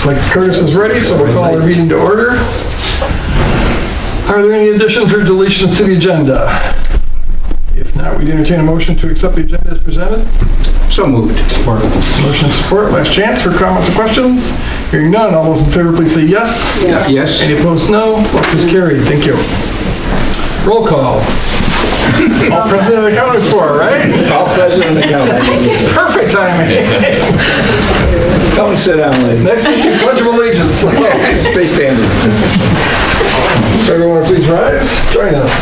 Looks like Curtis is ready, so we'll call our meeting to order. Are there any additions or deletions to the agenda? If not, we'd entertain a motion to accept the agenda as presented. So moved. Support. Motion and support. Last chance for comments or questions. Hearing none, all those in favor, please say yes. Yes. Yes. Any opposed, no. Motion is carried. Thank you. Roll call. All present and accounted for, right? All present and accounted. Perfect timing. Come and sit down, lady. Next week, the Pledge of Allegiance. Stay standing. Everyone, please rise. Join us.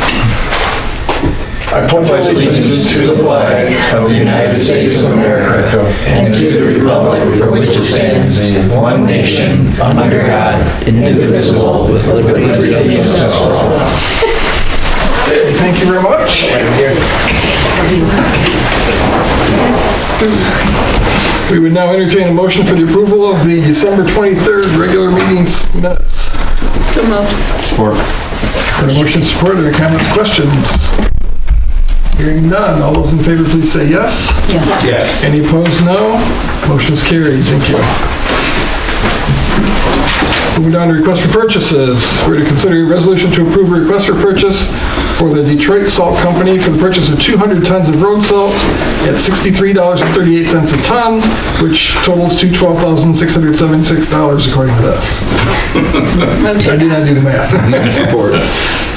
I pledge allegiance to the flag of the United States of America and to the republic for which it stands, one nation, under God, indivisible, with liberty and justice for all. Thank you very much. We would now entertain a motion for the approval of the December 23rd regular meetings minutes. So moved. Support. Got a motion support. Are there comments, questions? Hearing none. All those in favor, please say yes. Yes. Yes. Any opposed, no. Motion's carried. Thank you. Moving on to request for purchases. We're to consider a resolution to approve a request for purchase for the Detroit Salt Company for the purchase of 200 tons of road salt at $63.38 a ton, which totals to $12,676 according to this. I did not do the math. Support. We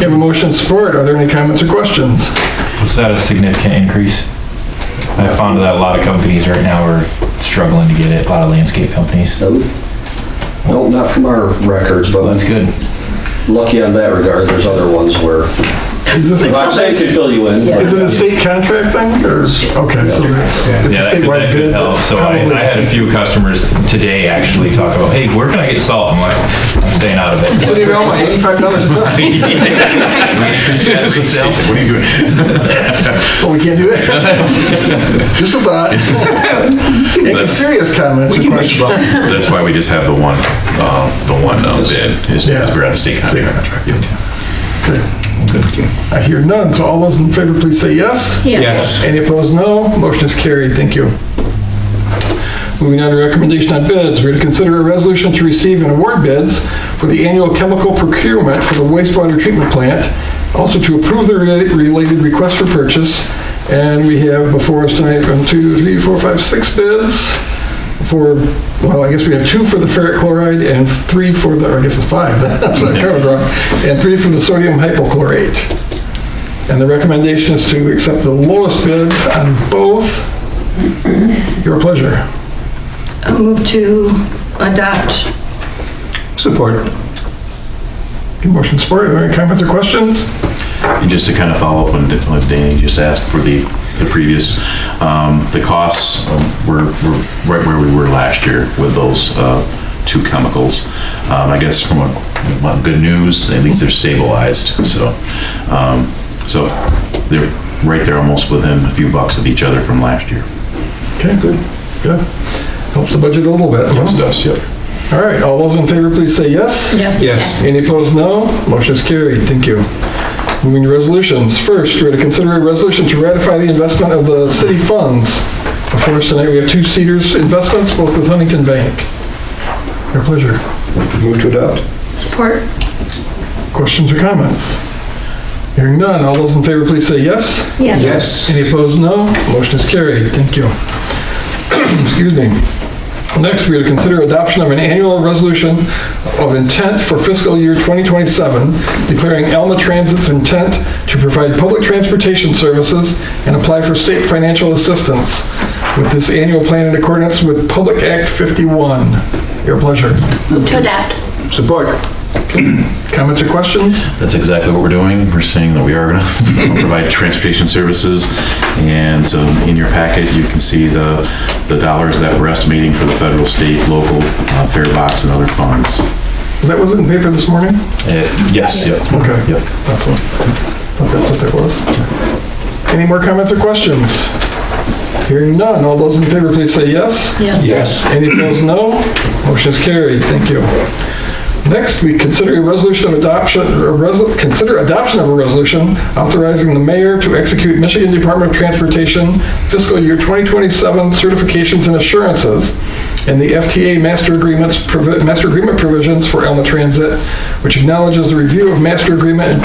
have a motion and support. Are there any comments or questions? Is that a significant increase? I found that a lot of companies right now are struggling to get it, a lot of landscape companies. No, not from our records, but That's good. lucky on that regard. There's other ones where Is this Roxanne could fill you in. is it a state contract thing, or, okay, so it's a That statewide could bid? help. So I had a few customers today actually talk about, hey, where can I get salt? I'm like, I'm staying out of it. City of Alma, $85 a ton. What are you doing? Oh, we can't do that? Just a thought. Any serious comments or questions? That's why we just have the one bid, is Yeah. we're on state contract. Okay. I hear none, so all those in favor, please say yes. Yes. Any opposed, no. Motion is carried. Thank you. Moving on to recommendation on bids, we're to consider a resolution to receive and award bids for the annual chemical procurement for the wastewater treatment plant, also to approve the related request for purchase. And we have before us tonight 1, 2, 3, 4, 5, 6 bids for, well, I guess we have 2 for the ferric chloride and 3 for the, or I guess it's 5, I'm sorry, I counted wrong, and 3 for the sodium hypochlorate. And the recommendation is to accept the lowest bid on both. Your pleasure. I move to adopt. Support. Motion support. Are there any comments or questions? And just to kind of follow up on what Danny just asked for the previous, the costs were right where we were last year with those 2 chemicals. I guess from a good news, at least they're stabilized. So they're right there almost within a few bucks of each other from last year. Okay, good. Good. Helps the budget a little bit. Yes, it does, yep. All right, all those in favor, please say yes. Yes. Yes. Any opposed, no. Motion is carried. Thank you. Moving to resolutions. First, we're to consider a resolution to ratify the investment of the city funds. Before us tonight, we have 2 Cedars investments, both with Huntington Bank. Your pleasure. Move to adopt. Support. Questions or comments? Hearing none, all those in favor, please say yes. Yes. Yes. Any opposed, no. Motion is carried. Thank you. Excuse me. Next, we are to consider adoption of an annual resolution of intent for fiscal year 2027, declaring Alma Transit's intent to provide public transportation services and apply for state financial assistance with this annual plan in accordance with Public Act 51. Your pleasure. Move to adopt. Support. Comments or questions? That's exactly what we're doing. We're saying that we are going to provide transportation services, and in your packet, you can see the dollars that we're estimating for the federal, state, local, fare box, and other funds. Was that was in the paper this morning? Yes, yep. Okay. Yep. That's what, thought that's what that was. Any more comments or questions? Hearing none, all those in favor, please say yes. Yes. Yes. Any opposed, no. Motion is carried. Thank you. Next, we consider a resolution of adoption, consider adoption of a resolution authorizing the mayor to execute Michigan Department of Transportation fiscal year 2027 certifications and assurances and the FTA master agreement provisions for Alma Transit, which acknowledges the review of master agreement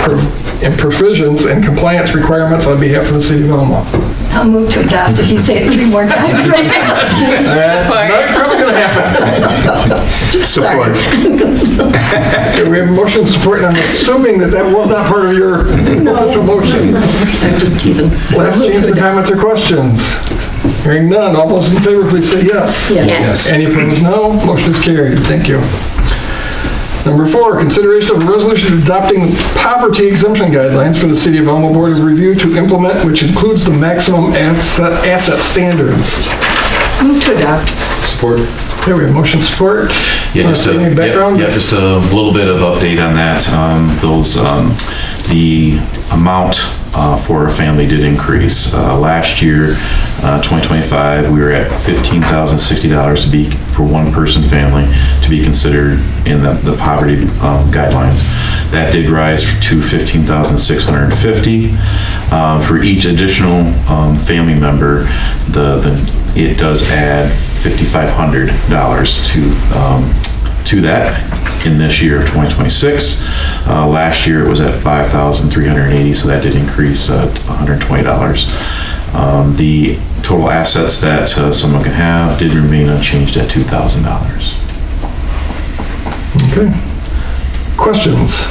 and provisions and compliance requirements on behalf of the city of Alma. I'll move to adopt if you say it 3 more times. That's not probably going to happen. Support. Okay, we have a motion and support, and I'm assuming that was not part of your official motion. I'm just teasing. Last chance for comments or questions. Hearing none, all those in favor, please say yes. Yes. Any opposed, no. Motion is carried. Thank you. Number 4, consideration of a resolution adopting poverty exemption guidelines for the City of Alma Board of Review to implement, which includes the maximum asset standards. Move to adopt. Support. Okay, we have motion support. Yeah, just Any background? just a little bit of update on that. The amount for a family did increase. Last year, 2025, we were at $15,060 to be for one person family to be considered in the poverty guidelines. That did rise to $15,650. For each additional family member, it does add $5,500 to that in this year of 2026. Last year it was at $5,380, so that did increase $120. The total assets that someone can have did remain unchanged at $2,000. Okay. Questions?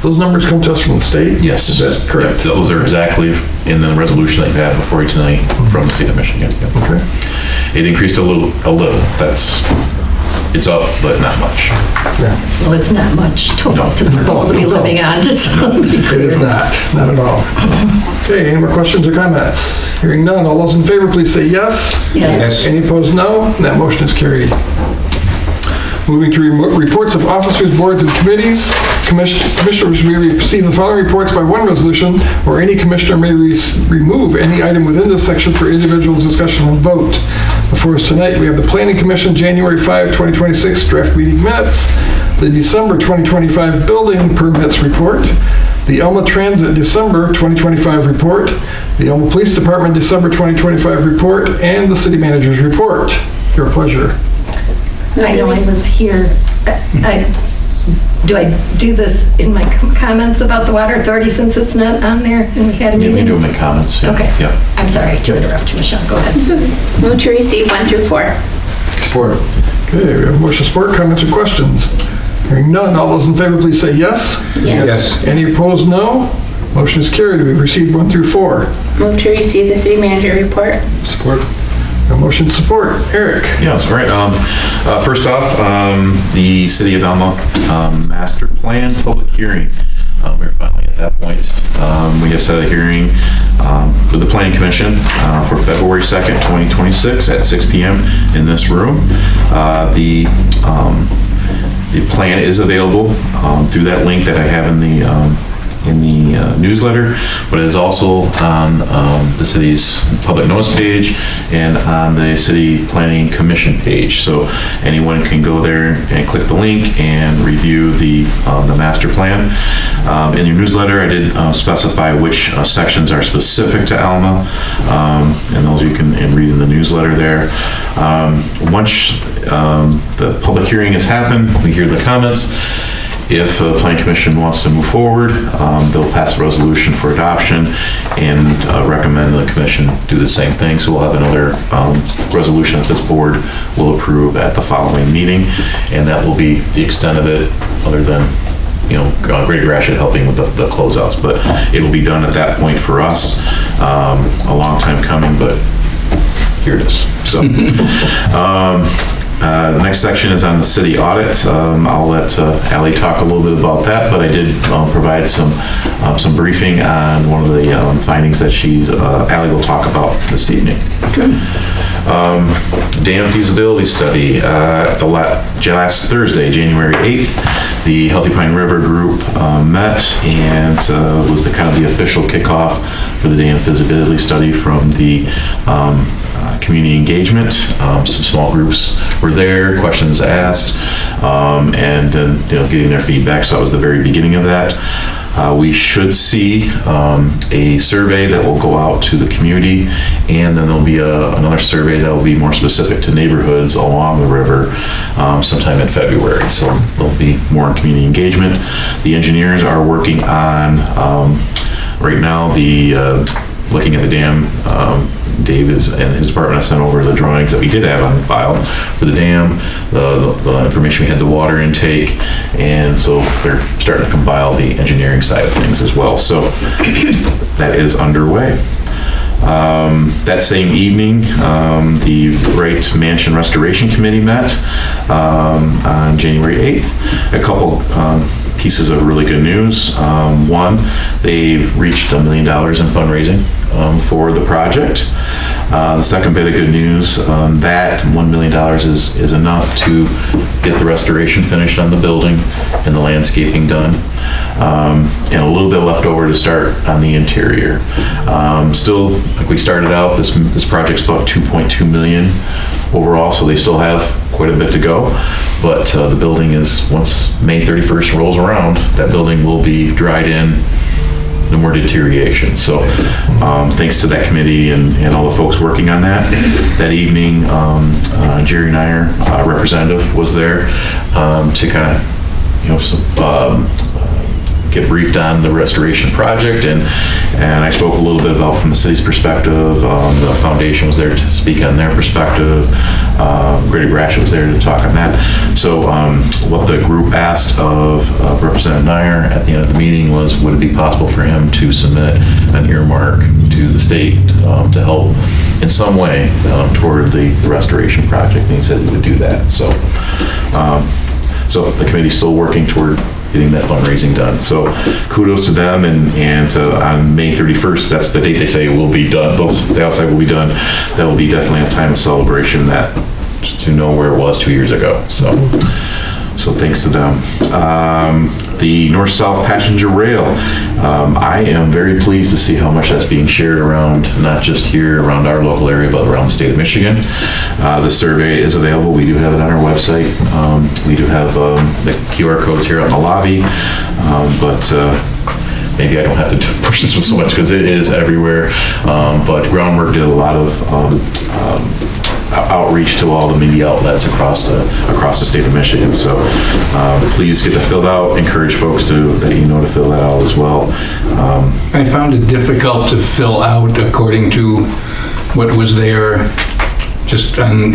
Those numbers come to us from the state? Yes. Is that correct? Yep, those are exactly in the resolution that you have before you tonight from the state of Michigan. Yep. Okay. It increased a little. It's up, but not much. Yeah. Well, it's not much total No. to people to be No. living on. Just to be It clear. is not at all. Okay, any more questions or comments? Hearing none, all those in favor, please say yes. Yes. Any opposed, no. And that motion is carried. Moving to reports of officers, boards, and committees. Commissioners may receive the following reports by one resolution, or any commissioner may remove any item within this section for individual discussion and vote. Before us tonight, we have the Planning Commission, January 5, 2026 draft meeting minutes, the December 2025 building permits report, the Alma Transit December 2025 report, the Alma Police Department December 2025 report, and the City Manager's report. Your pleasure. I know I was here. Do I do this in my comments about the Water Authority since it's not on there and we had a Yeah, we meeting? can do them in comments. Yeah. Okay. Yeah. I'm sorry to interrupt you, Michelle. Go ahead. Move to receive 1 through 4. Support. Okay, we have motion support, comments or questions? Hearing none, all those in favor, please say yes. Yes. Any opposed, no. Motion is carried. We've received 1 through 4. Move to receive the city manager report. Support. A motion support. Eric? Yes, all right. First off, the City of Alma Master Plan Public Hearing. We're finally at that point. We have set a hearing with the Planning Commission for February 2nd, 2026 at 6 p.m. in this room. The plan is available through that link that I have in the newsletter, but it is also on the city's public notice page and on the City Planning Commission page. So anyone can go there and click the link and review the master plan. In your newsletter, I did specify which sections are specific to Alma, and those you can read in the newsletter there. Once the public hearing has happened, we hear the comments. If the Planning Commission wants to move forward, they'll pass a resolution for adoption and recommend the Commission do the same thing. So we'll have another resolution that this board will approve at the following meeting, and that will be the extent of it, other than, Greater Gratiot helping with the closeouts. But it'll be done at that point for us. A long time coming, but here it is. So. The next section is on the city audit. I'll let Allie talk a little bit about that, but I did provide some briefing on one of the findings that Allie will talk about this evening. Dam feasibility study. Last Thursday, January 8th, the Healthy Pine River Group met and was the official kickoff for the dam feasibility study from the community engagement. Some small groups were there, questions asked, and then getting their feedback. So that was the very beginning of that. We should see a survey that will go out to the community, and then there'll be another survey that will be more specific to neighborhoods along the river sometime in February. So there'll be more community engagement. The engineers are working on, right now, looking at the dam. Dave and his department has sent over the drawings that we did have on file for the dam, the information we had, the water intake, and so they're starting to compile the engineering side of things as well. So that is underway. That same evening, the Wright Mansion Restoration Committee met on January 8th. A couple pieces of really good news. One, they've reached $1 million in fundraising for the project. The second bit of good news, that $1 million is enough to get the restoration finished on the building and the landscaping done, and a little bit left over to start on the interior. Still, like we started out, this project's about 2.2 million overall, so they still have quite a bit to go. But the building is, once May 31st rolls around, that building will be dried in, no more deterioration. So thanks to that committee and all the folks working on that. That evening, Jerry Nyer, representative, was there to kind of, get briefed on the restoration project, and I spoke a little bit about from the city's perspective. The foundation was there to speak on their perspective. Grady Brash was there to talk on that. So what the group asked of Representative Nyer at the end of the meeting was, would it be possible for him to submit an earmark to the state to help in some way toward the restoration project, and he said he would do that. So the committee's still working toward getting that fundraising done. So kudos to them, and on May 31st, that's the date they say it will be done. The outside will be done. That will be definitely a time of celebration, that to know where it was 2 years ago. So thanks to them. The north-south passenger rail. I am very pleased to see how much that's being shared around, not just here around our local area, but around the state of Michigan. The survey is available. We do have it on our website. We do have the QR codes here on the lobby, but maybe I don't have to push this one so much because it is everywhere. But Groundwork did a lot of outreach to all the media outlets across the state of Michigan. So please get that filled out. Encourage folks to fill that out as well. I found it difficult to fill out according to what was there, just on,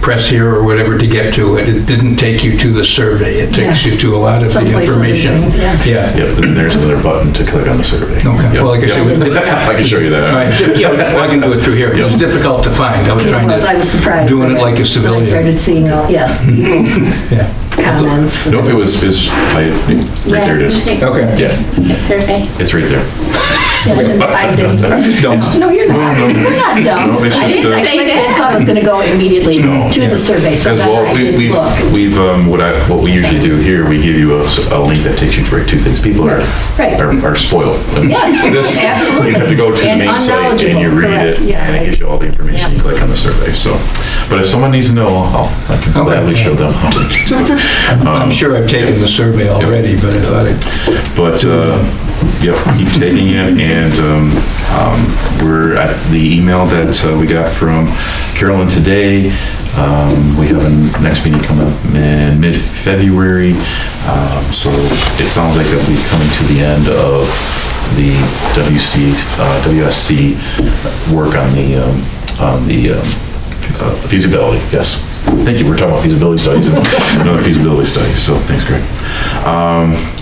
press here or whatever to get to it. It didn't take you to the survey. It takes you to a lot of the information. Yep, and there's another button to click on the survey. Okay. Yep. Well, like I said, I can show you that. all right. Well, I can do it through here. It was difficult to find. I was trying to. I was surprised. Doing it like a When I civilian. started seeing, people's comments. Nope, it was right there. It is. Okay. Yeah. Survey. It's right there. I didn't. I'm just dumb. No, you're not. No. You're not dumb. No, it's I just, didn't. I clicked it, thought I was going to go immediately to the survey, so As then well, I did look. we've what we usually do here, we give you a link that takes you to right to things. People are spoiled. And Yes, this, absolutely. You have to go to the And main site and you read unknowledgeable, it, correct. Yeah, and it gives you all the information. You click on the survey. So, but if someone needs to know, I can gladly show them. I'm sure I've taken the survey already, but I thought it. But yep, keep taking it, and we're at the email that we got from Carolyn today. We have a next meeting coming up in mid-February, so it sounds like it'll be coming to the end of the WSC work on the feasibility. Yes. Thank you. We're talking about feasibility studies and another feasibility study. So thanks, Greg.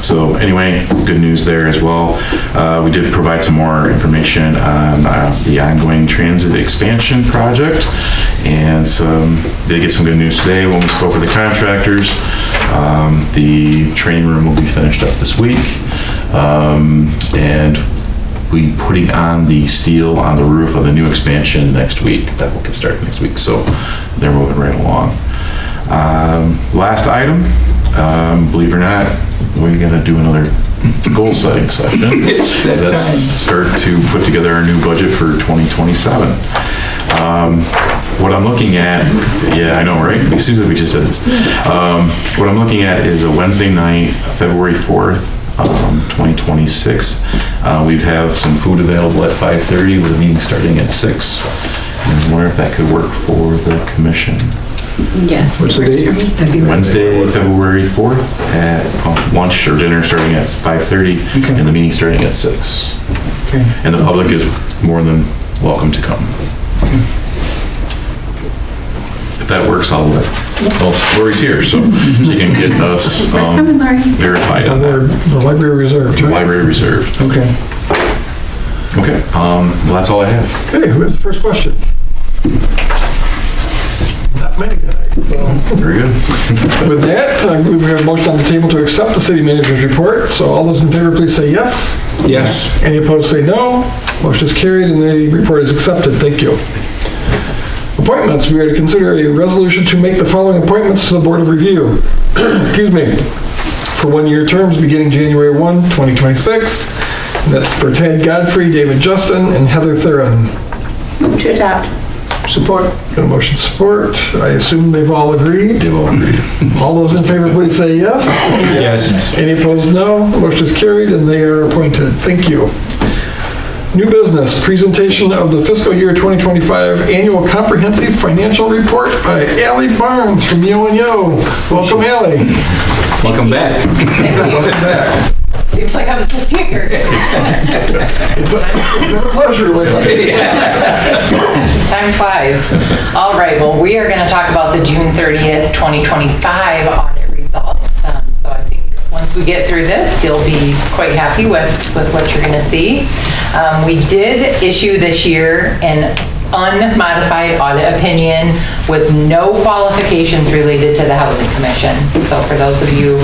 So anyway, good news there as well. We did provide some more information on the ongoing transit expansion project, and did get some good news today when we spoke with the contractors. The training room will be finished up this week, and we putting on the steel on the roof of the new expansion next week. That will get started next week, so they're moving right along. Last item, believe it or not, we're gonna do another goal setting session. Let's start to put together our new budget for 2027. What I'm looking at, yeah, I know, right? It seems like we just said this. What I'm looking at is a Wednesday night, February 4th, 2026. We'd have some food available at 5:30 with a meeting starting at 6. And I wonder if that could work for the commission. Yes. What's the date? Wednesday, February 4th at lunch or dinner starting at 5:30 and the meeting starting at 6. Okay. And the public is more than welcome to come. If that works, well, Lori's here, so she can get us coming, Lori. verified on that. The library reserved, right? Library reserved. Okay. Okay, well, that's all I have. Okay, who has the first question? Not many tonight, so. Very good. With that, I believe we have a motion on the table to accept the city manager's report. So all those in favor, please say yes. Yes. Any opposed, say no. Motion is carried and the report is accepted. Thank you. Appointments, we are to consider a resolution to make the following appointments to the Board of Review. Excuse me. For one-year terms beginning January 1, 2026. And that's for Ted Godfrey, David Justin, and Heather Theron. Move to adopt. Support. Got a motion support. I assume they've all agreed. They've all agreed. All those in favor, please say yes. Yes. Any opposed, no. Motion is carried and they are appointed. Thank you. New business, presentation of the fiscal year 2025 annual comprehensive financial report by Allie Barnes from Yo and Yo. Welcome, Allie. Welcome back. Welcome back. Seems like I was just here. It's a pleasure, lady. Time flies. All right, well, we are going to talk about the June 30th, 2025 audit results. So I think once we get through this, you'll be quite happy with what you're going to see. We did issue this year an unmodified audit opinion with no qualifications related to the Housing Commission. So for those of you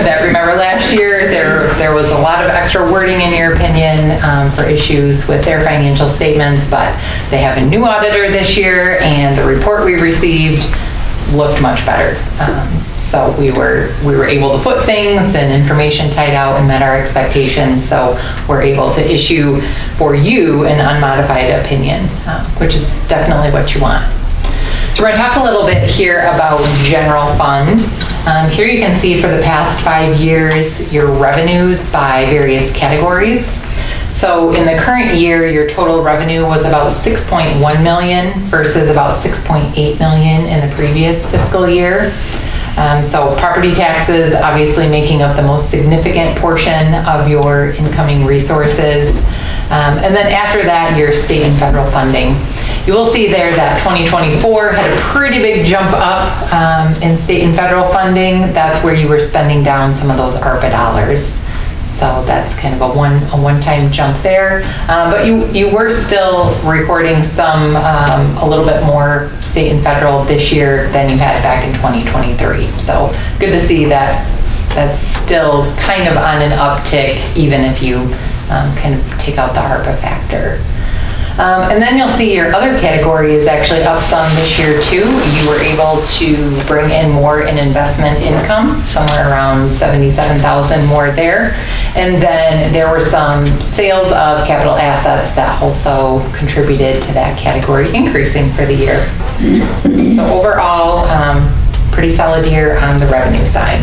that remember last year, there was a lot of extra wording in your opinion for issues with their financial statements, but they have a new auditor this year and the report we received looked much better. So we were able to foot things and information tied out and met our expectations. So we're able to issue for you an unmodified opinion, which is definitely what you want. So we're going to talk a little bit here about general fund. Here you can see for the past 5 years your revenues by various categories. So in the current year, your total revenue was about 6.1 million versus about 6.8 million in the previous fiscal year. So property taxes obviously making up the most significant portion of your incoming resources. And then after that, your state and federal funding. You will see there that 2024 had a pretty big jump up in state and federal funding. That's where you were spending down some of those ARPA dollars. So that's kind of a one-time jump there. But you were still recording some, a little bit more state and federal this year than you had back in 2023. So good to see that that's still kind of on an uptick, even if you kind of take out the ARPA factor. And then you'll see your other category is actually up some this year too. You were able to bring in more in investment income, somewhere around 77,000 more there. And then there were some sales of capital assets that also contributed to that category increasing for the year. So overall, pretty solid year on the revenue side.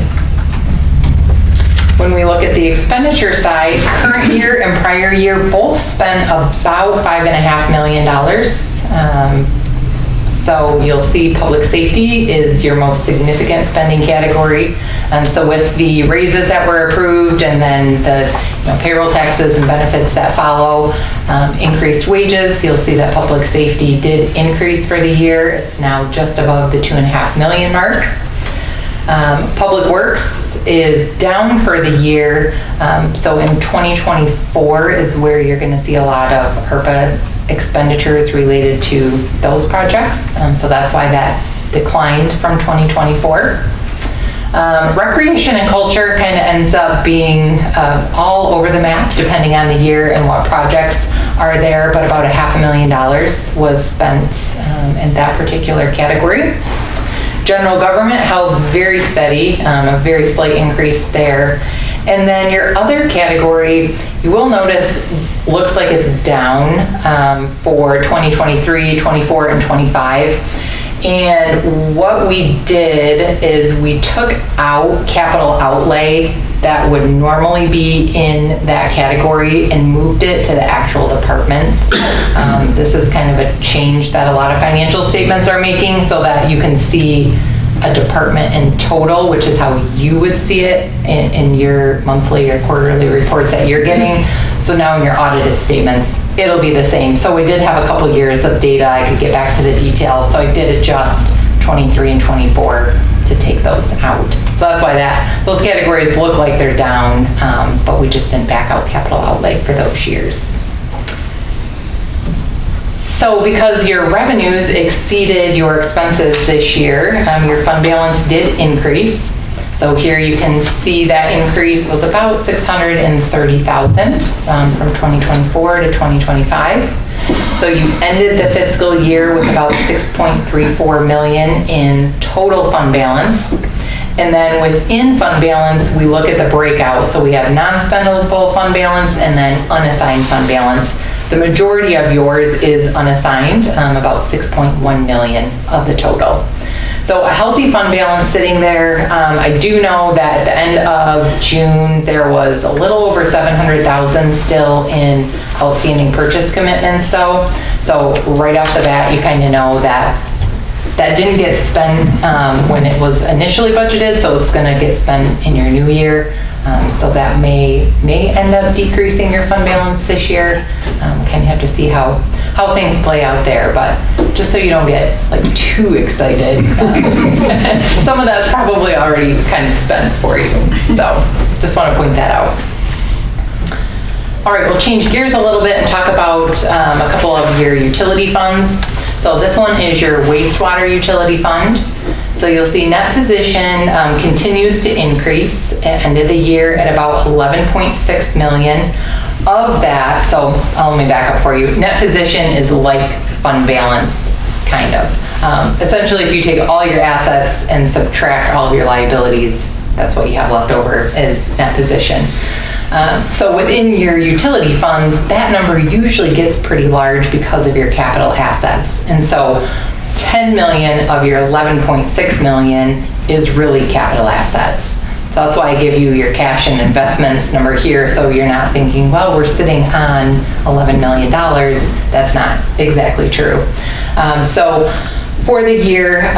When we look at the expenditure side, current year and prior year both spent about $5.5 million. So you'll see public safety is your most significant spending category. So with the raises that were approved and then the payroll taxes and benefits that follow, increased wages, you'll see that public safety did increase for the year. It's now just above the $2.5 million mark. Public Works is down for the year. So in 2024 is where you're going to see a lot of ARPA expenditures related to those projects. So that's why that declined from 2024. Recreation and culture kind of ends up being all over the map depending on the year and what projects are there, but about $500,000 was spent in that particular category. General government held very steady, a very slight increase there. And then your other category, you will notice, looks like it's down for 2023, 24, and 25. And what we did is we took out capital outlay that would normally be in that category and moved it to the actual departments. This is kind of a change that a lot of financial statements are making so that you can see a department in total, which is how you would see it in your monthly or quarterly reports that you're getting. So now in your audited statements, it'll be the same. So we did have a couple years of data. I could get back to the details. So I did adjust 23 and 24 to take those out. So that's why those categories look like they're down, but we just didn't back out capital outlay for those years. So because your revenues exceeded your expenses this year, your fund balance did increase. So here you can see that increase was about $630,000 from 2024 to 2025. So you ended the fiscal year with about $6.34 million in total fund balance. And then within fund balance, we look at the breakout. So we have non-spendable fund balance and then unassigned fund balance. The majority of yours is unassigned, about $6.1 million of the total. So a healthy fund balance sitting there. I do know that at the end of June, there was a little over $700,000 still in outstanding purchase commitments though. So right off the bat, you kind of know that that didn't get spent when it was initially budgeted, so it's gonna get spent in your new year. So that may end up decreasing your fund balance this year. Kind of have to see how things play out there, but just so you don't get like too excited, some of that's probably already kind of spent for you. So just want to point that out. All right, we'll change gears a little bit and talk about a couple of your utility funds. So this one is your wastewater utility fund. So you'll see net position continues to increase at end of the year at about 11.6 million. Of that, so let me back up for you. Net position is like fund balance, kind of. Essentially, if you take all your assets and subtract all of your liabilities, that's what you have left over is net position. So within your utility funds, that number usually gets pretty large because of your capital assets. And so 10 million of your 11.6 million is really capital assets. So that's why I give you your cash and investments number here, so you're not thinking, well, we're sitting on $11 million. That's not exactly true. So for the year,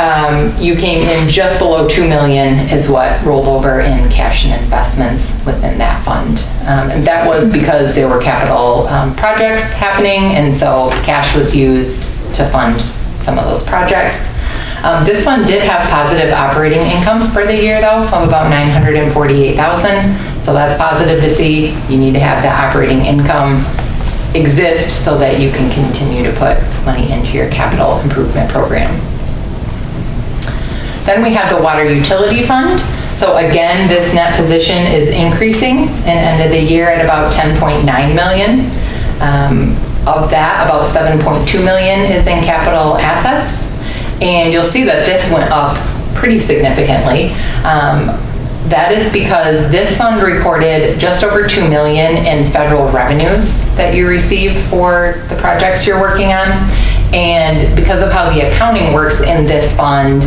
you came in just below 2 million is what rolled over in cash and investments within that fund. And that was because there were capital projects happening, and so cash was used to fund some of those projects. This fund did have positive operating income for the year though, of about $948,000. So that's positive to see. You need to have that operating income exist so that you can continue to put money into your capital improvement program. Then we have the water utility fund. So again, this net position is increasing and end of the year at about 10.9 million. Of that, about 7.2 million is in capital assets. And you'll see that this went up pretty significantly. That is because this fund recorded just over 2 million in federal revenues that you received for the projects you're working on. And because of how the accounting works in this fund,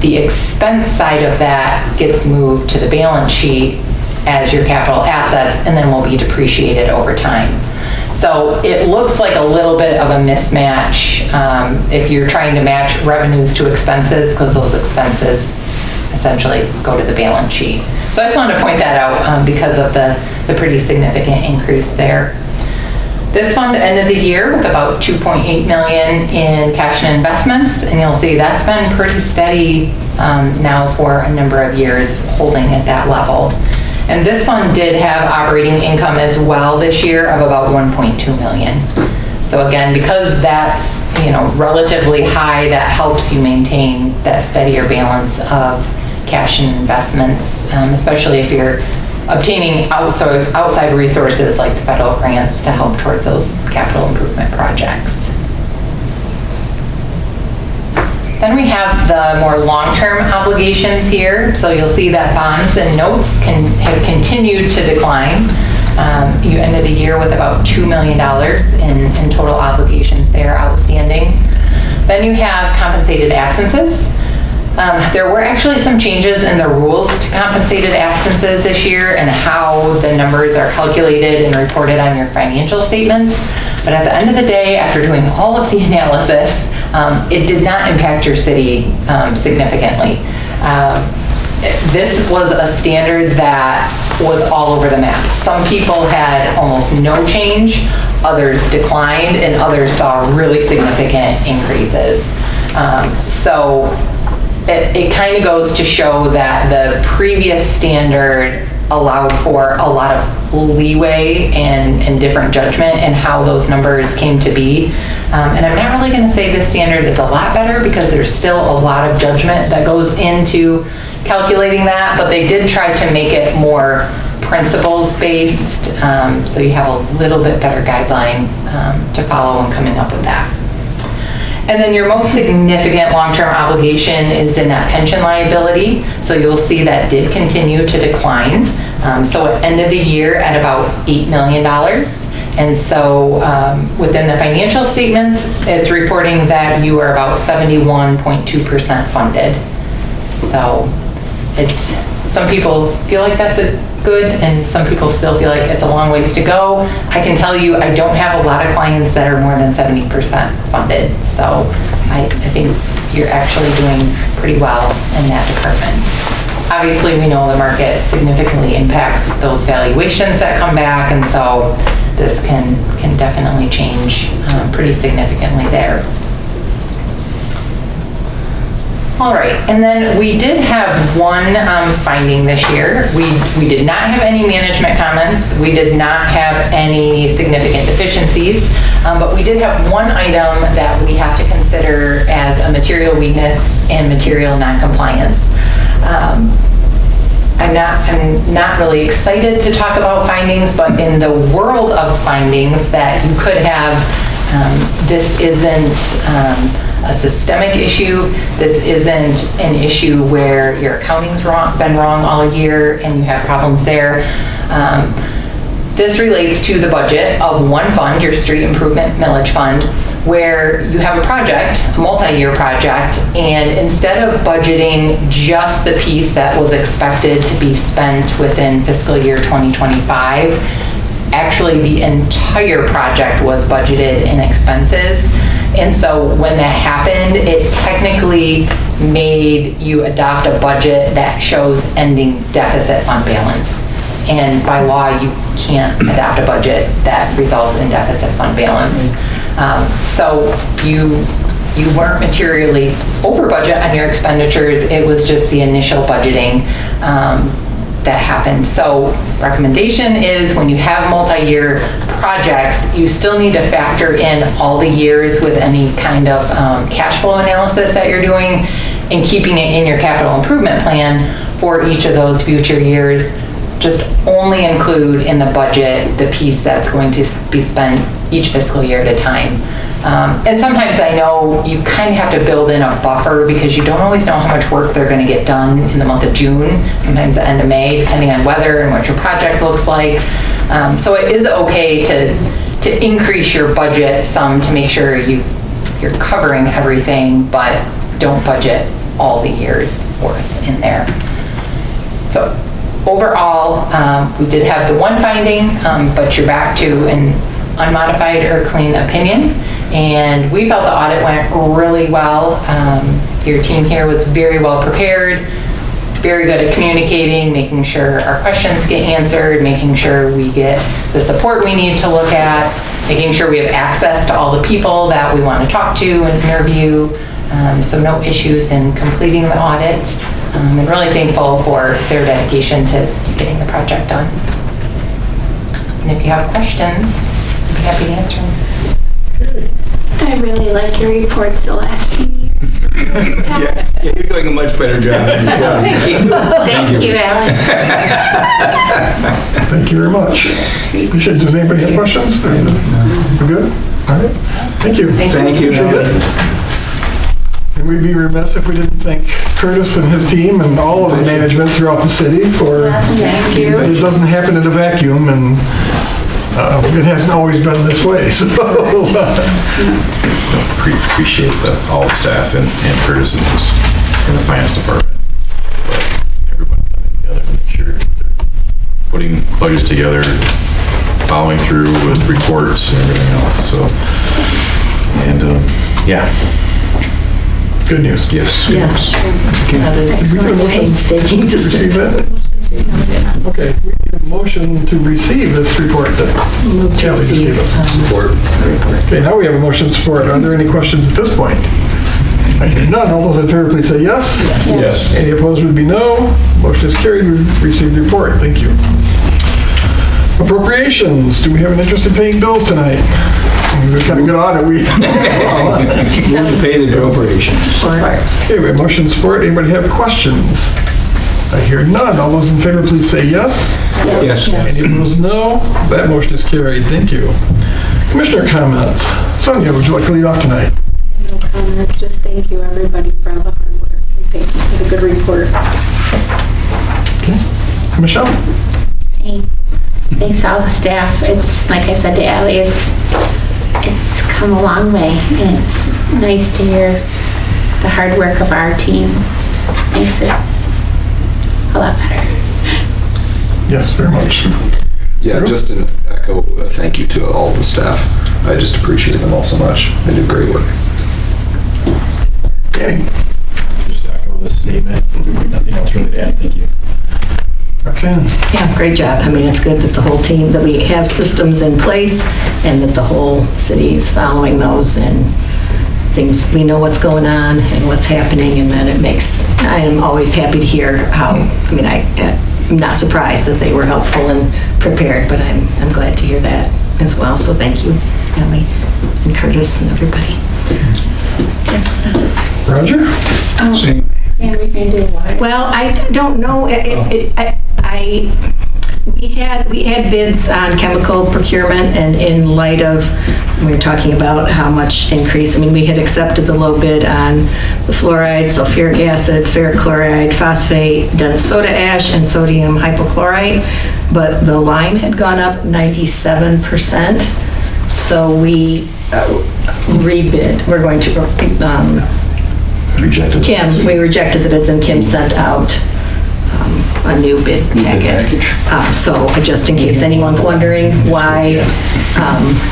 the expense side of that gets moved to the balance sheet as your capital assets and then will be depreciated over time. So it looks like a little bit of a mismatch if you're trying to match revenues to expenses, because those expenses essentially go to the balance sheet. So I just wanted to point that out because of the pretty significant increase there. This fund ended the year with about 2.8 million in cash and investments, and you'll see that's been pretty steady now for a number of years, holding at that level. And this fund did have operating income as well this year of about 1.2 million. So again, because that's relatively high, that helps you maintain that steadier balance of cash and investments, especially if you're obtaining outside resources like the federal grants to help towards those capital improvement projects. Then we have the more long-term obligations here. So you'll see that bonds and notes have continued to decline. You ended the year with about $2 million in total obligations there outstanding. Then you have compensated absences. There were actually some changes in the rules to compensated absences this year and how the numbers are calculated and reported on your financial statements. But at the end of the day, after doing all of the analysis, it did not impact your city significantly. This was a standard that was all over the map. Some people had almost no change, others declined, and others saw really significant increases. So it kind of goes to show that the previous standard allowed for a lot of leeway and different judgment in how those numbers came to be. And I'm not really going to say this standard is a lot better because there's still a lot of judgment that goes into calculating that, but they did try to make it more principles-based, so you have a little bit better guideline to follow when coming up with that. And then your most significant long-term obligation is the net pension liability. So you'll see that did continue to decline. So it ended the year at about $8 million. And so within the financial statements, it's reporting that you are about 71.2% funded. So some people feel like that's a good, and some people still feel like it's a long ways to go. I can tell you, I don't have a lot of clients that are more than 70% funded. So I think you're actually doing pretty well in that department. Obviously, we know the market significantly impacts those valuations that come back, and so this can definitely change pretty significantly there. All right, and then we did have one finding this year. We did not have any management comments. We did not have any significant deficiencies, but we did have one item that we have to consider as a material weakness and material noncompliance. I'm not really excited to talk about findings, but in the world of findings that you could have, this isn't a systemic issue. This isn't an issue where your accounting's been wrong all year and you have problems there. This relates to the budget of one fund, your street improvement millage fund, where you have a project, a multi-year project, and instead of budgeting just the piece that was expected to be spent within fiscal year 2025, actually the entire project was budgeted in expenses. And so when that happened, it technically made you adopt a budget that shows ending deficit fund balance. And by law, you can't adopt a budget that results in deficit fund balance. So you weren't materially over budget on your expenditures. It was just the initial budgeting that happened. So recommendation is when you have multi-year projects, you still need to factor in all the years with any kind of cash flow analysis that you're doing and keeping it in your capital improvement plan for each of those future years. Just only include in the budget the piece that's going to be spent each fiscal year at a time. And sometimes I know you kind of have to build in a buffer because you don't always know how much work they're going to get done in the month of June, sometimes the end of May, depending on weather and what your project looks like. So it is okay to increase your budget some to make sure you're covering everything, but don't budget all the years worth in there. So overall, we did have the one finding, but you're back to an unmodified or clean opinion. And we felt the audit went really well. Your team here was very well prepared, very good at communicating, making sure our questions get answered, making sure we get the support we need to look at, making sure we have access to all the people that we want to talk to and interview. So no issues in completing the audit. And really thankful for their dedication to getting the project done. And if you have questions, I'd be happy to answer them. I really like your reports the last few years. Yes, yeah, you're doing a much better job. Thank you. Thank you, Alan. Thank you very much. Does anybody have questions? We're good? All right. Thank you. Thank you. And we'd be remiss if we didn't thank Curtis and his team and all of the management throughout the city for, Thank you. it doesn't happen in a vacuum, and it hasn't always been this way, so. Appreciate all the staff and Curtis and his in the finance department. But everyone coming together to make sure they're putting budgets together, following through with reports and everything else, so. And, yeah. Good news. Yes. Yeah. That is Did we get a motion painstaking to Receive say. that? Okay, we need a motion to receive this report that Move to Kelly just receive. gave us. Support. Okay, now we have a motion to support. Are there any questions at this point? I hear none. All those in favor, please say yes. Yes. Any opposed would be no. Motion is carried. We received the report. Thank you. Appropriations. Do we have an interest in paying bills tonight? We're kind of good on it. Move to pay the appropriations. Okay, we have motion support. Anybody have questions? I hear none. All those in favor, please say yes. Yes. Any opposed, no. That motion is carried. Thank you. Commissioner comments. Sonia, would you like to lead off tonight? No comments, just thank you everybody for all the hard work and thanks for the good report. Michelle? Same. Thanks to all the staff. It's, like I said to Ally, it's come a long way, and it's nice to hear the hard work of our team. Makes it a lot better. Yes, very much. Yeah, just an echo, a thank you to all the staff. I just appreciate them all so much. They do great work. Danny? Just echo this statement. Nothing else really to add. Thank you. Roxanne? Yeah, great job. I mean, it's good that the whole team, that we have systems in place and that the whole city is following those and things, we know what's going on and what's happening, and then it makes, I am always happy to hear how, I mean, I'm not surprised that they were helpful and prepared, but I'm glad to hear that as well. So thank you, Ellie and Curtis and everybody. Yeah, that's it. Roger? Same. And we're going to do what? Well, I don't know, we had bids on chemical procurement, and in light of, we were talking about how much increase, I mean, we had accepted the low bid on the fluoride, sulfuric acid, ferric chloride, phosphate, dense soda ash, and sodium hypochlorite, but the lime had gone up 97%, so we rebid. We're going to, Rejected. we rejected the bids, and Kim sent out a new bid package. So just in case anyone's wondering why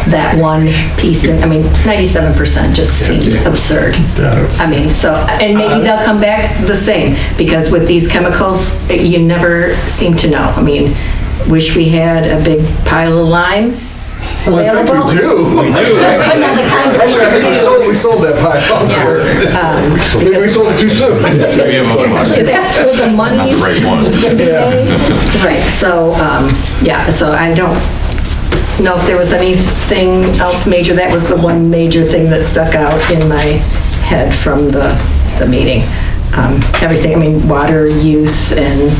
that one piece, I mean, 97% just seems absurd. I mean, so, and maybe they'll come back the same, because with these chemicals, you never seem to know. I mean, wish we had a big pile of lime available. We do. But not the kind that We sold that pie. Maybe we sold it too soon. We have other ones. That's where the It's not money's the right one. Right, so, yeah, so I don't know if there was anything else major. That was the one major thing that stuck out in my head from the meeting. Everything, I mean, water use and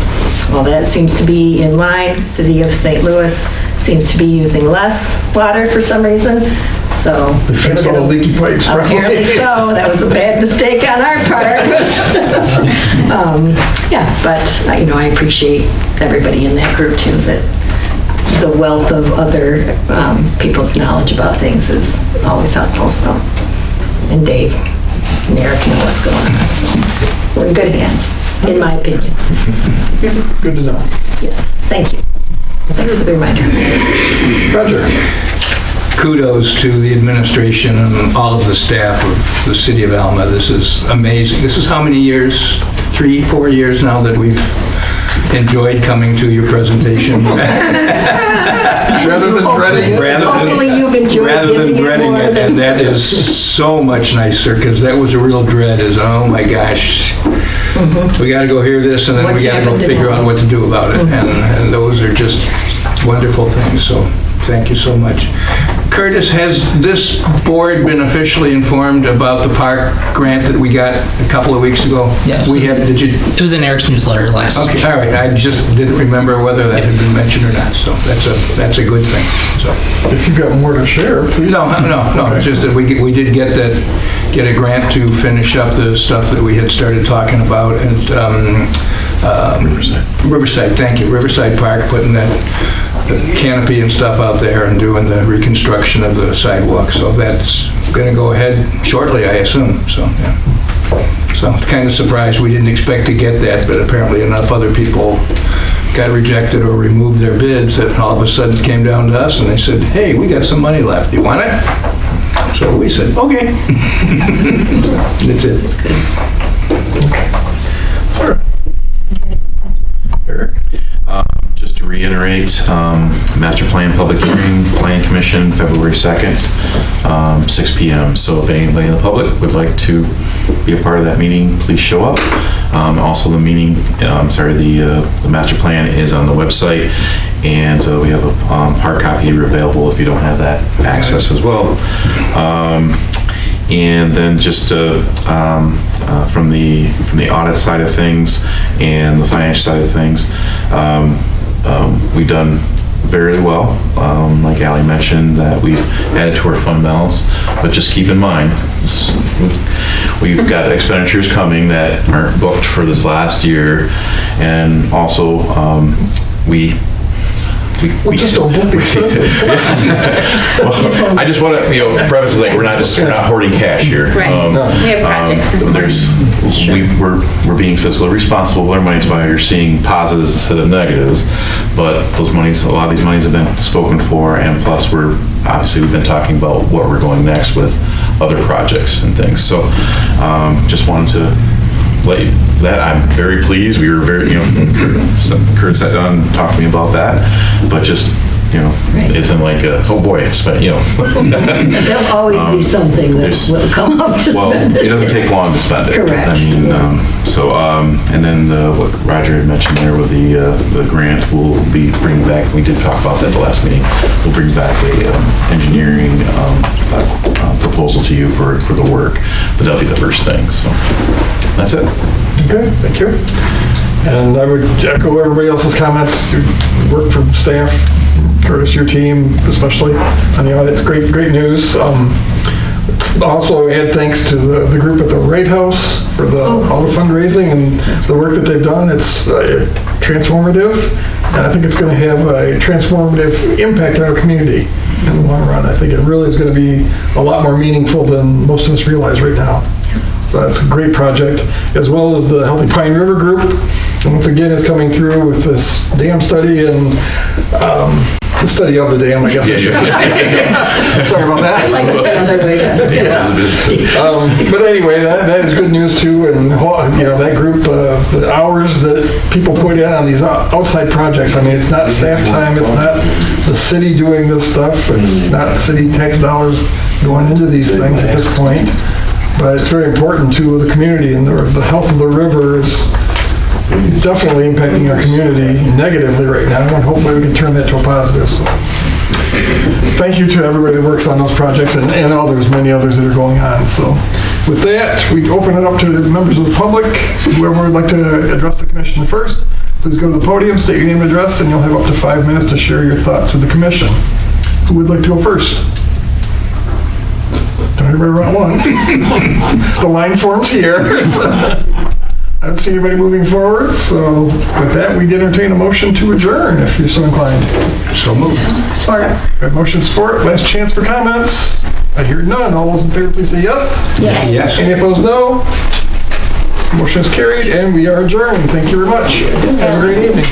all that seems to be in line. City of St. Louis seems to be using less water for some reason, so. They fixed all the leaky pipes, probably. Apparently so. That was a bad mistake on our part. Yeah, but, you know, I appreciate everybody in that group too, that the wealth of other people's knowledge about things is always helpful, so. And Dave and Eric know what's going on, so. We're in good hands, in my opinion. Good to know. Yes, thank you. Thanks for the reminder. Roger? Kudos to the administration and all of the staff of the city of Alma. This is amazing. This is how many years? 3, 4 years now that we've enjoyed coming to your presentation. Rather than dreading it? Hopefully you've enjoyed Rather than giving it dreading more it, than- and that is so much nicer, because that was a real dread, is, oh my gosh, we gotta go hear this, and then What's we gotta go happened figure now? out what to do about it, and those are just wonderful things, so thank you so much. Curtis, has this board been officially informed about the park grant that we got a couple of weeks ago? Yeah. We have, did you? It was in Eric's newsletter last. Okay, all right, I just didn't remember whether that had been mentioned or not, so that's a good thing, so. If you've got more to share, please. No, it's just that we did get a grant to finish up the stuff that we had started talking about, and Riverside, thank you, Riverside Park, putting the canopy and stuff out there and doing the reconstruction of the sidewalk, so that's gonna go ahead shortly, I assume, so, yeah. So it's kind of surprised. We didn't expect to get that, but apparently enough other people got rejected or removed their bids that all of a sudden it came down to us and they said, hey, we got some money left. You want it? So we said, okay. That's it. Sarah? Eric? Just to reiterate, master plan public hearing, planning commission, February 2nd, 6 p.m. So if anybody in the public would like to be a part of that meeting, please show up. Also the meeting, the master plan is on the website, and we have a hard copy available if you don't have that access as well. And then just from the audit side of things and the financial side of things, we've done very well. Like Ally mentioned, that we've added to our fund balance, but just keep in mind, we've got expenditures coming that aren't booked for this last year, and also we just don't book the expenses. Well, I just want to, preface is like, we're not hoarding cash here. Right. We have projects. We're being fiscally responsible with our monies by you're seeing positives instead of negatives, but those monies, a lot of these monies have been spoken for, and plus we've been talking about what we're going next with other projects and things. So just wanted to let you, that I'm very pleased. We were very, Kurt sat down and talked to me about that, but just, it isn't like oh boy, There'll always be something that will come up to spend it. It doesn't take long to spend it. Correct. I mean, and then what Roger had mentioned there with the grant, we'll be bringing back, we did talk about that at the last meeting, we'll bring back a engineering proposal to you for the work, but that'll be the first thing, so that's it. Okay, thank you. And I would echo everybody else's comments. Work from staff, Curtis, your team, especially on the audit. It's great news. Also add thanks to the group at the Wright House for all the fundraising and the work that they've done. It's transformative, and I think it's going to have a transformative impact on our community in the long run. I think it really is going to be a lot more meaningful than most of us realize right now. That's a great project, as well as the Healthy Pine River Group. And once again, is coming through with this dam study and the study of the dam, I guess. Sorry about that. I like it the other way. But anyway, that is good news too. And that group, the hours that people put in on these outside projects. I mean, it's not staff time. It's not the city doing this stuff. It's not city tax dollars going into these things at this point. But it's very important to the community, and the health of the river is definitely impacting our community negatively right now, and hopefully we can turn that to a positive. So, thank you to everybody that works on those projects and others, many others that are going on. So with that, we open it up to the members of the public. Whoever would like to address the commission first, please go to the podium, state your name and address, and you'll have up to 5 minutes to share your thoughts with the commission. Who would like to go first? Don't everybody run at once. The line forms here. I don't see anybody moving forward, so with that, we'd entertain a motion to adjourn, if you're so inclined. So moved. Support. Motion support, last chance for comments. I hear none. All those in favor, please say yes. Yes. Any opposed, no. Motion is carried, and we are adjourned. Thank you very much. Have a great evening.